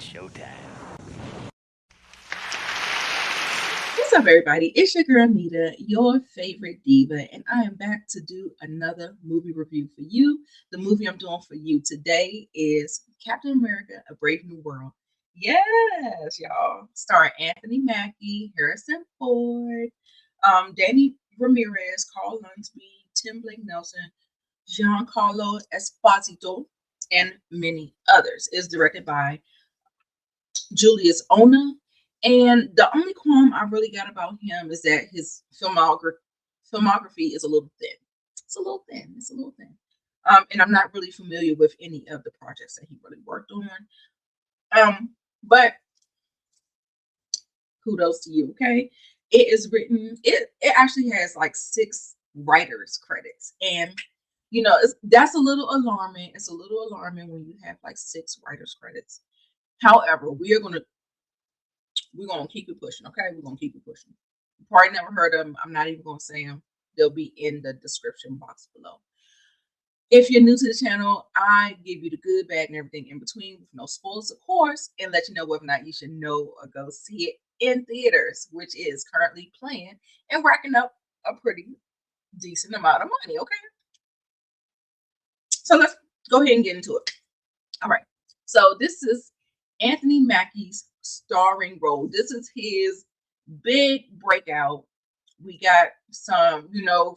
showtime. What's up, everybody? It's your girl Nita, your favorite diva, and I am back to do another movie review for you. The movie I'm doing for you today is Captain America: A Brave New World. Yes, y'all. Starring Anthony Mackie, Harrison Ford, Danny Ramirez, Carl Lunsby, Tim Blake Nelson, Giancarlo Esposito, and many others. It's directed by Julius Onah. And the only qualm I really got about him is that his filmography is a little thin. It's a little thin. It's a little thin. And I'm not really familiar with any of the projects that he really worked on. But kudos to you, okay? It is written, it actually has like 6 writers credits. And that's a little alarming. It's a little alarming when you have like 6 writers credits. However, we're gonna keep it pushing, okay? We're gonna keep it pushing. You probably never heard of them. I'm not even gonna say them. They'll be in the description box below. If you're new to the channel, I give you the good, bad, and everything in between with no spoilers, of course, and let you know whether or not you should know or go see it in theaters, which is currently playing and racking up a pretty decent amount of money, okay? So let's go ahead and get into it. All right. So this is Anthony Mackie's starring role. This is his big breakout. We got some,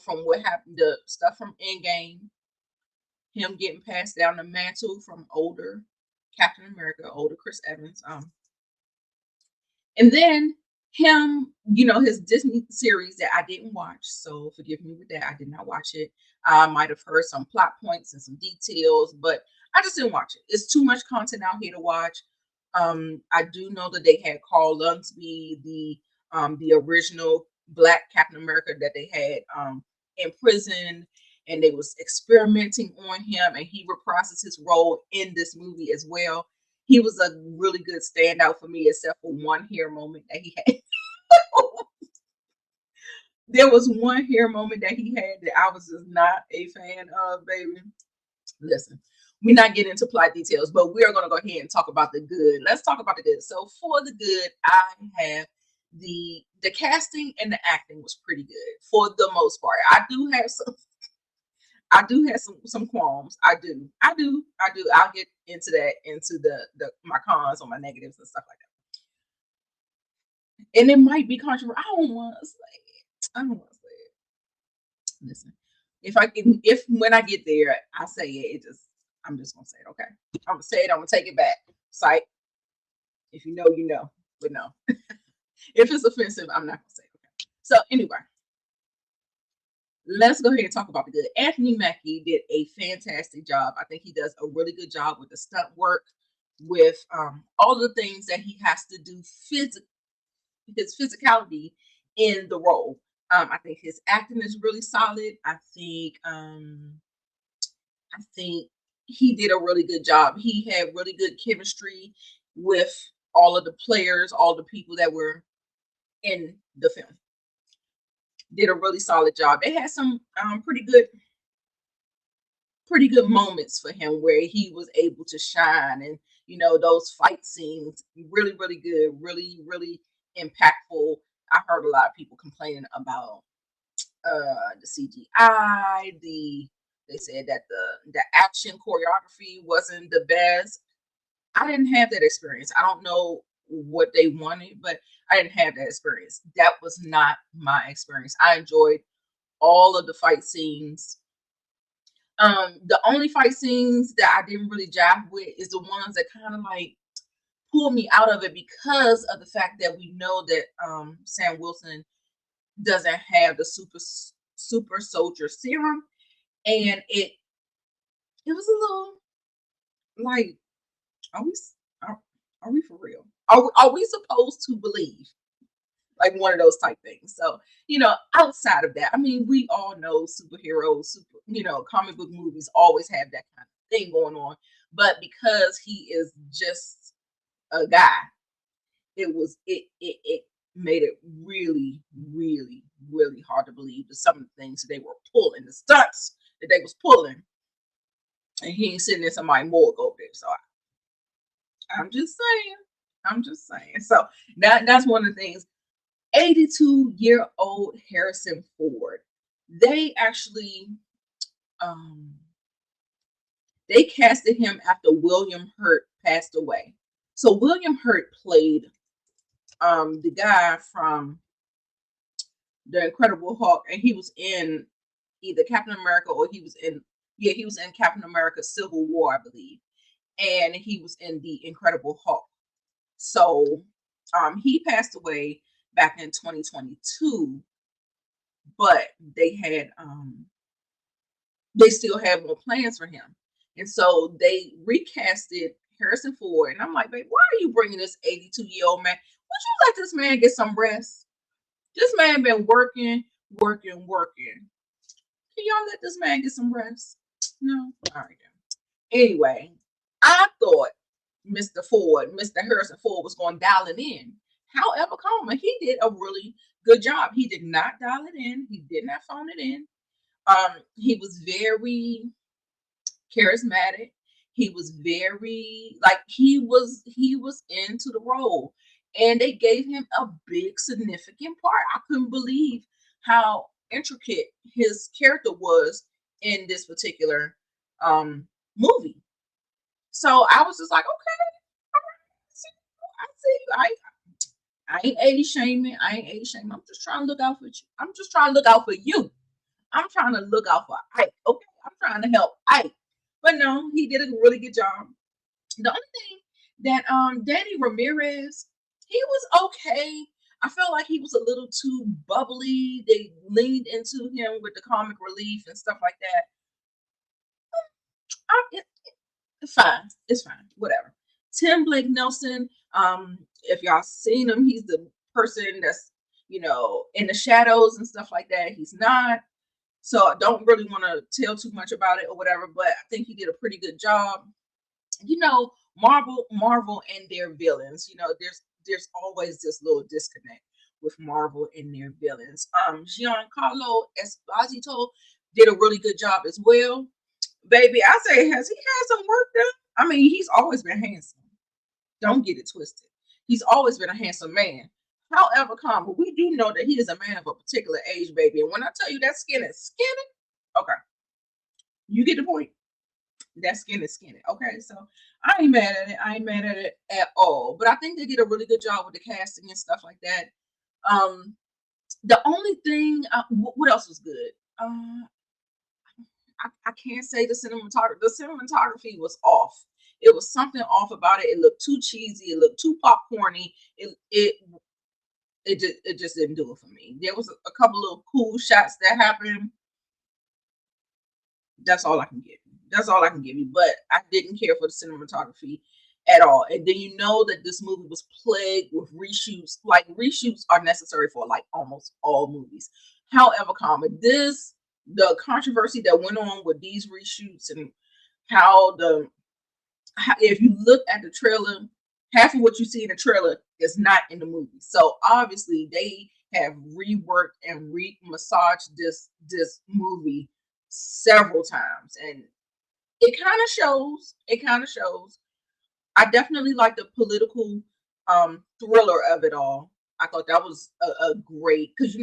from what happened, the stuff from Endgame, him getting passed down the mantle from older Captain America, older Chris Evans. And then him, his Disney series that I didn't watch. So forgive me with that. I did not watch it. I might have heard some plot points and some details, but I just didn't watch it. It's too much content out here to watch. I do know that they had Carl Lunsby, the original Black Captain America that they had in prison, and they was experimenting on him, and he reprises his role in this movie as well. He was a really good standout for me, except for one hair moment that he had. There was one hair moment that he had that I was just not a fan of, baby. Listen, we're not getting into plot details, but we are going to go ahead and talk about the good. Let's talk about the good. So for the good, I have the casting and the acting was pretty good for the most part. I do have some qualms. I do. I'll get into that, into the my cons or my negatives and stuff like that. And it might be controversial. I don't want to say it. I don't want to say it. Listen, if when I get there, I say it. I'm just gonna say it. Okay, I'm gonna say it. I'm gonna take it back. Sight. If you know, you know. But no, if it's offensive, I'm not gonna say it. Okay. So anyway, let's go ahead and talk about the good. Anthony Mackie did a fantastic job. I think he does a really good job with the stunt work, with all the things that he has to do, his physicality in the role. I think his acting is really solid. I think he did a really good job. He had really good chemistry with all of the players, all the people that were in the film. Did a really solid job. They had some pretty good moments for him where he was able to shine, and those fight scenes really good, really impactful. I heard a lot of people complaining about the CGI. They said that the action choreography wasn't the best. I didn't have that experience. I don't know what they wanted, but I didn't have that experience. That was not my experience. I enjoyed all of the fight scenes. The only fight scenes that I didn't really jive with is the ones that kind of like pull me out of it, because of the fact that we know that Sam Wilson doesn't have the super soldier serum, and it was a little like, are we are we for real? Are we supposed to believe like one of those type things? So outside of that, I mean, we all know superheroes, comic book movies always have that kind of thing going on, but because he is just a guy, it made it really hard to believe that some of the things that they were pulling, the stunts that they was pulling, and he ain't sitting in somebody's morgue over there. So I'm just saying. I'm just saying. So that's one of the things. 82-year-old Harrison Ford. They actually um they casted him after William Hurt passed away. So William Hurt played the guy from the Incredible Hulk, and he was in either Captain America or he was in Captain America Civil War, I believe. And he was in the Incredible Hulk. So he passed away back in 2022, but they still had more plans for him. And so they recasted Harrison Ford. And I'm like, babe, why are you bringing this 82-year-old man? Would you let this man get some rest? This man been working, working, working. Can y'all let this man get some rest? No? All right. Anyway, I thought Mr. Harrison Ford was going to dial it in. However, he did a really good job. He did not dial it in. He did not phone it in. He was very charismatic. He was very he was into the role, and they gave him a big significant part. I couldn't believe how intricate his character was in this particular movie. So I was just like, okay, all right, I see you. I ain't 80 shaming. I ain't 80 shaming. I'm just trying to look out for you. I'm just trying to look out for you. I'm trying to look out for Ike. Okay, I'm trying to help Ike. But no, he did a really good job. The only thing that Danny Ramirez, he was okay. I felt like he was a little too bubbly. They leaned into him with the comic relief and stuff like that. It's fine. It's fine. Whatever. Tim Blake Nelson. If y'all seen him, he's the person that's in the shadows and stuff like that. He's not. So I don't really want to tell too much about it or whatever, but I think he did a pretty good job. Marvel and their villains. There's always this little disconnect with Marvel and their villains. Giancarlo Esposito did a really good job as well. Baby, I say, has he had some work done? I mean, he's always been handsome. Don't get it twisted. He's always been a handsome man. However, we do know that he is a man of a particular age, baby. And when I tell you that skin is skinny, okay, you get the point. That skin is skinny. Okay, so I ain't mad at it. I ain't mad at it at all. But I think they did a really good job with the casting and stuff like that. The only thing, what else was good? I can't say the cinematography. The cinematography was off. It was something off about it. It looked too cheesy. It looked too popcorny. It just didn't do it for me. There was a couple of cool shots that happened. That's all I can give you. That's all I can give you. But I didn't care for the cinematography at all. And then that this movie was plagued with reshoots. Like, reshoots are necessary for like almost all movies. However, the controversy that went on with these reshoots and how if you look at the trailer, half of what you see in the trailer is not in the movie. So obviously they have reworked and re-massaged this movie several times, and it kind of shows. I definitely like the political thriller of it all. I thought that was a great, because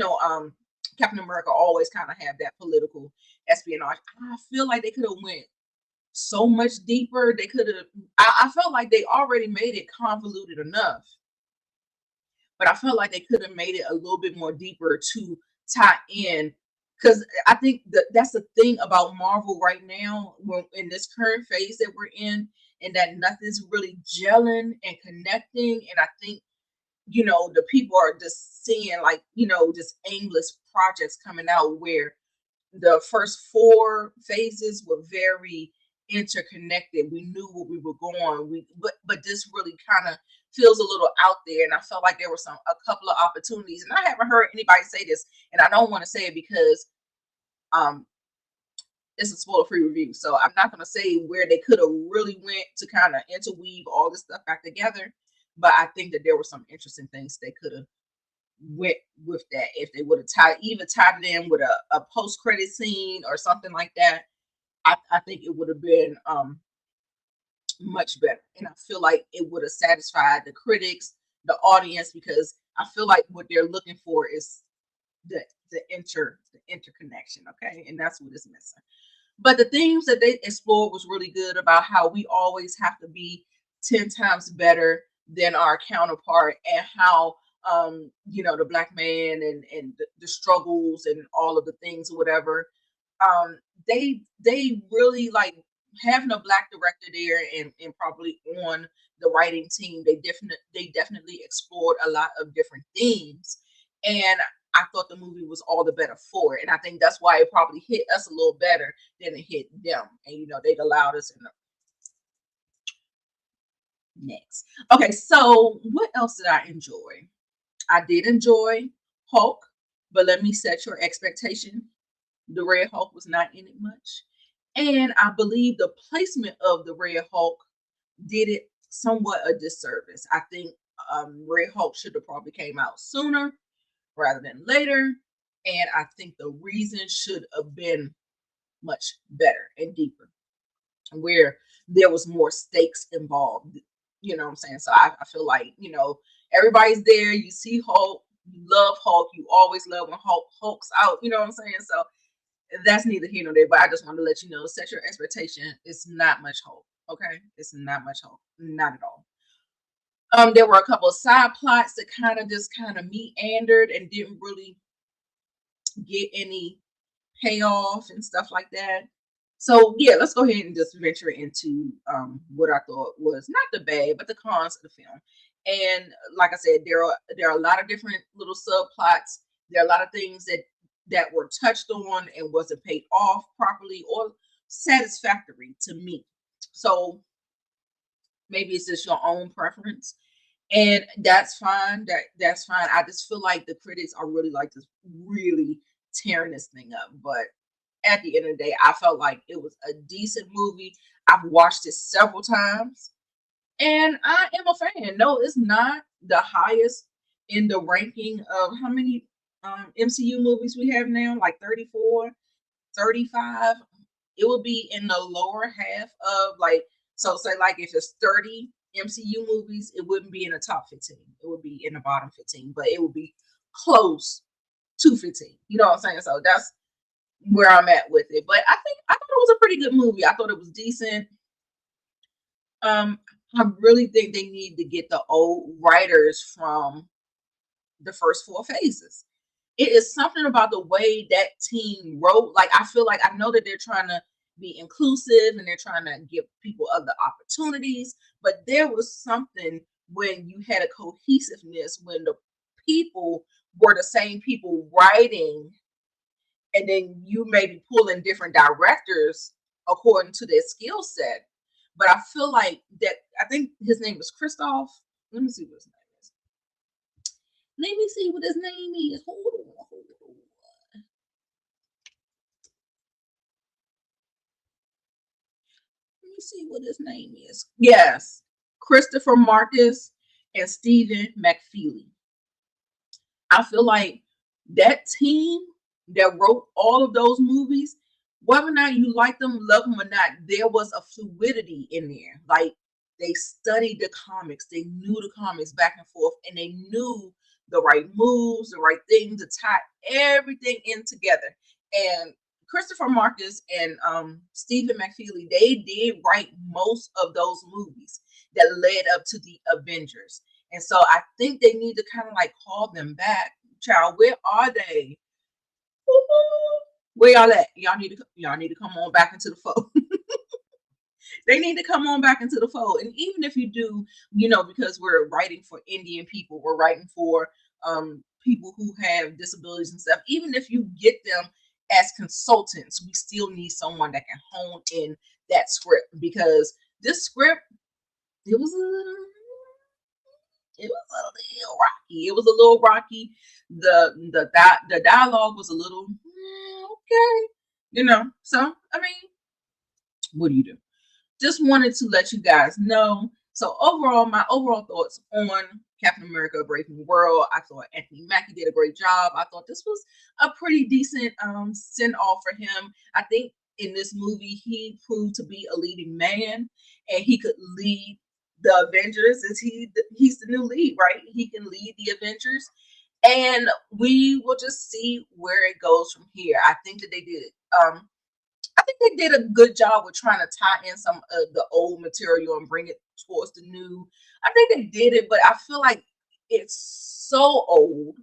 Captain America always kind of have that political espionage. I feel like they could have went so much deeper. They could have. I felt like they already made it convoluted enough, but I felt like they could have made it a little bit more deeper to tie in. Because I think that's the thing about Marvel right now, in this current phase that we're in, and that nothing's really gelling and connecting. And I think the people are just seeing just aimless projects coming out, where the first 4 phases were very interconnected. We knew where we were going. But this really kind of feels a little out there, and I felt like there were a couple of opportunities. And I haven't heard anybody say this, and I don't want to say it because it's a spoiler-free review, so I'm not going to say where they could have really went to kind of interweave all this stuff back together. But I think that there were some interesting things they could have went with that, if they would have tied it in with a post-credit scene or something like that. I think it would have been much better. And I feel like it would have satisfied the critics, the audience, because I feel like what they're looking for is the interconnection, okay? And that's what is missing. But the themes that they explored was really good about how we always have to be 10 times better than our counterpart, and how the black man and the struggles and all of the things or whatever. They really like having a black director there, and probably on the writing team. They definitely explored a lot of different themes, and I thought the movie was all the better for it. And I think that's why it probably hit us a little better than it hit them. And they'd allowed us in the next. Okay, so what else did I enjoy? I did enjoy Hulk, but let me set your expectation. The Red Hulk was not in it much. And I believe the placement of the Red Hulk did it somewhat a disservice. I think Red Hulk should have probably came out sooner rather than later. And I think the reason should have been much better and deeper, where there was more stakes involved. You know what I'm saying? So I feel like, everybody's there. You see Hulk, you love Hulk, you always love when Hulk's out, you know what I'm saying? So that's neither here nor there, but I just want to let you know, set your expectation. It's not much Hulk, okay? It's not much Hulk, not at all. There were a couple of side plots that kind of meandered and didn't really get any payoff and stuff like that. So yeah, let's go ahead and just venture into what I thought was not the bad, but the cons of the film. And like I said, there are a lot of different little subplots. There are a lot of things that were touched on and wasn't paid off properly or satisfactory to me. So maybe it's just your own preference, and that's fine. That's fine. I just feel like the critics are really tearing this thing up. But at the end of the day, I felt like it was a decent movie. I've watched it several times, and I am a fan. No, it's not the highest in the ranking of how many MCU movies we have now, like 34, 35. It will be in the lower half of, like, so say like if it's 30 MCU movies, it wouldn't be in the top 15. It would be in the bottom 15, but it would be close to 15. You know what I'm saying? So that's where I'm at with it. But I thought it was a pretty good movie. I thought it was decent. I really think they need to get the old writers from the first four phases. It is something about the way that team wrote. Like, I feel like, I know that they're trying to be inclusive and they're trying to give people other opportunities, but there was something when you had a cohesiveness, when the people were the same people writing, and then you may be pulling different directors according to their skill set. But I feel like that, I think his name was Christoph. Let me see what his name is. Let me see what his name is. Hold on. Let me see what his name is. Yes. Christopher Marcus and Stephen McFeely. I feel like that team that wrote all of those movies, whether or not you like them, love them or not, there was a fluidity in there. Like, they studied the comics, they knew the comics back and forth, and they knew the right moves, the right thing to tie everything in together. And Christopher Marcus and Stephen McFeely, they did write most of those movies that led up to the Avengers. And so I think they need to kind of like call them back. Child, where are they? Where y'all at? Y'all need to come on back into the fold. They need to come on back into the fold. And even if you do, because we're writing for Indian people, we're writing for people who have disabilities and stuff, even if you get them as consultants, we still need someone that can hone in that script, because this script, it was a little rocky. It was a little rocky. The dialogue was a little okay, So I mean, what do you do? Just wanted to let you guys know. So overall, my overall thoughts on Captain America: Brave New World. I thought Anthony Mackie did a great job. I thought this was a pretty decent send off for him. I think in this movie, he proved to be a leading man, and he could lead the Avengers. He's the new lead, right? He can lead the Avengers, and we will just see where it goes from here. I think that they did. I think they did a good job with trying to tie in some of the old material and bring it towards the new. I think they did it, but I feel like it's so old.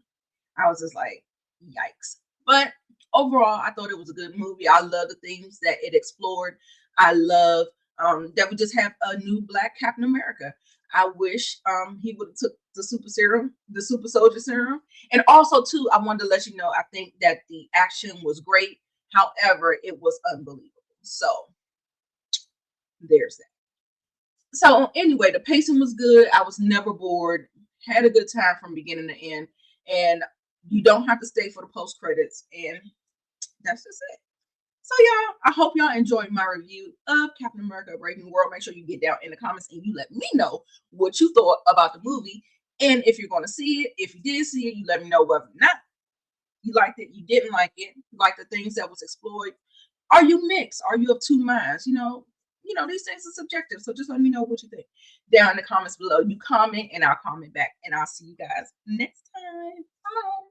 I was just like, yikes. But overall, I thought it was a good movie. I love the themes that it explored. I love that we just have a new Black Captain America. I wish he would have took the super serum, the super soldier serum. And also, too, I wanted to let you know, I think that the action was great. However, it was unbelievable. So there's that. So anyway, the pacing was good. I was never bored. Had a good time from beginning to end. And you don't have to stay for the post credits. And that's just it. So y'all, I hope y'all enjoyed my review of Captain America: Brave New World. Make sure you get down in the comments and you let me know what you thought about the movie. And if you're going to see it, if you did see it, you let me know whether or not you liked it, you didn't like it, you like the things that was explored. Are you mixed? Are you of two minds? These things are subjective. So just let me know what you think down in the comments below. You comment and I'll comment back. And I'll see you guys next time. Bye.